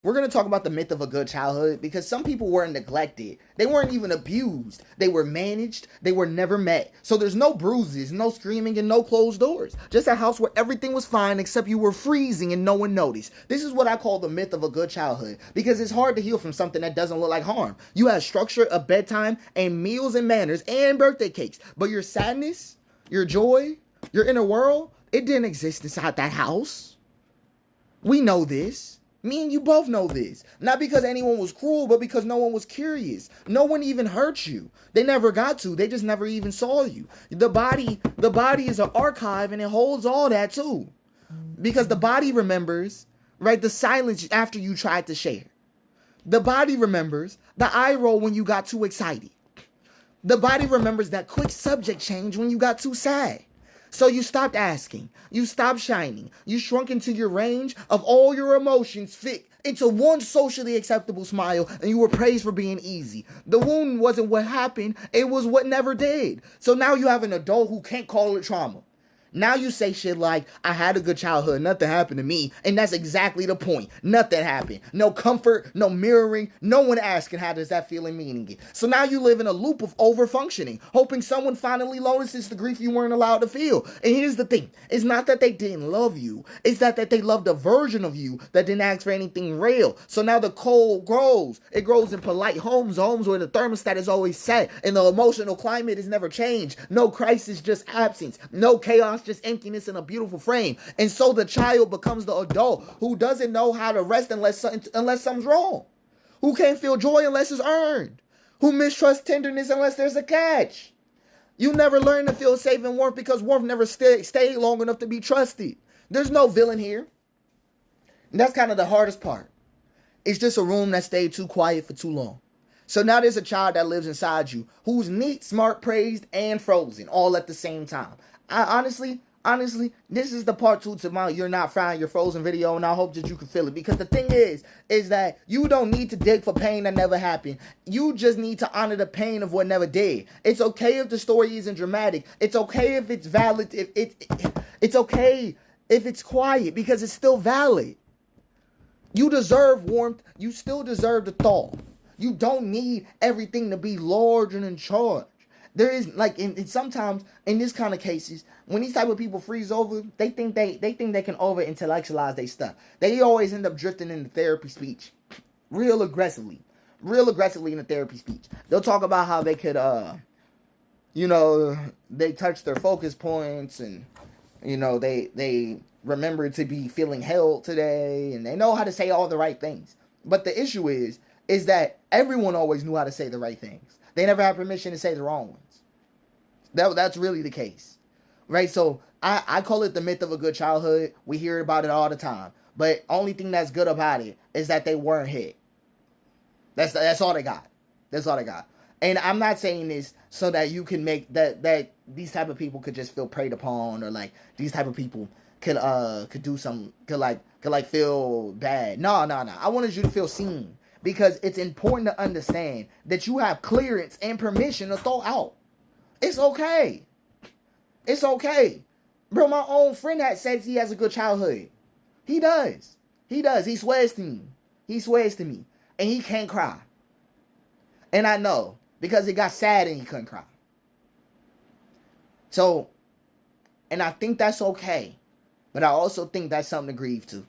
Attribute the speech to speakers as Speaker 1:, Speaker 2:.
Speaker 1: We're going to talk about the myth of a good childhood because some people weren't neglected. They weren't even abused. They were managed. They were never met. So there's no bruises, no screaming, and no closed doors. Just a house where everything was fine except you were freezing and no one noticed. This is what I call the myth of a good childhood because it's hard to heal from something that doesn't look like harm. You have structure, a bedtime, and meals and manners and birthday cakes. But your sadness, your joy, your inner world, it didn't exist inside that house. We know this. Me and you both know this. Not because anyone was cruel, but because no one was curious. No one even hurt you. They never got to. They just never even saw you. The body is an archive and it holds all that too. Because the body remembers, right, the silence after you tried to share. The body remembers the eye roll when you got too excited. The body remembers that quick subject change when you got too sad. So you stopped asking, you stopped shining, you shrunk into your range of all your emotions fit into one socially acceptable smile, and you were praised for being easy. The wound wasn't what happened, it was what never did. So now you have an adult who can't call it trauma. Now you say shit like, I had a good childhood, nothing happened to me. And that's exactly the point. Nothing happened. No comfort, no mirroring, no one asking how does that feel and meaning it. So now you live in a loop of over-functioning, hoping someone finally notices the grief you weren't allowed to feel. And here's the thing. It's not that they didn't love you. It's that they loved a version of you that didn't ask for anything real. So now the cold grows. It grows in polite homes where the thermostat is always set and the emotional climate is never changed. No crisis, just absence. No chaos, just emptiness in a beautiful frame. And so the child becomes the adult who doesn't know how to rest unless something's wrong, who can't feel joy unless it's earned, who mistrusts tenderness unless there's a catch. You never learn to feel safe and warmth because warmth never stayed long enough to be trusted. There's no villain here. And that's kind of the hardest part. It's just a room that stayed too quiet for too long. So now there's a child that lives inside you who's neat, smart, praised, and frozen all at the same time. Honestly, this is the part 2 to my You're Not Fine, You're Frozen video, and I hope that you can feel it. Because the thing is that you don't need to dig for pain that never happened. You just need to honor the pain of what never did. It's okay if the story isn't dramatic. It's okay if it's valid. It's okay if it's quiet because it's still valid. You deserve warmth. You still deserve the thaw. You don't need everything to be large and in charge. There is like in sometimes in this kind of cases, when these type of people freeze over, they think they can over intellectualize their stuff. They always end up drifting into therapy speech, real aggressively in the therapy speech. They'll talk about how they could they touch their focus points and they remember to be feeling held today, and they know how to say all the right things. But the issue is that everyone always knew how to say the right things. They never had permission to say the wrong ones. That's really the case, right? So I call it the myth of a good childhood. We hear about it all the time, but only thing that's good about it is that they weren't hit. That's all they got. That's all they got. And I'm not saying this so that you can make that these type of people could just feel preyed upon, or like these type of people could feel bad. No. I wanted you to feel seen. Because it's important to understand that you have clearance and permission to throw out. It's okay. It's okay. Bro, my own friend says he has a good childhood. He does. He swears to me. And he can't cry. And I know. Because he got sad and he couldn't cry. So, and I think that's okay. But I also think that's something to grieve to.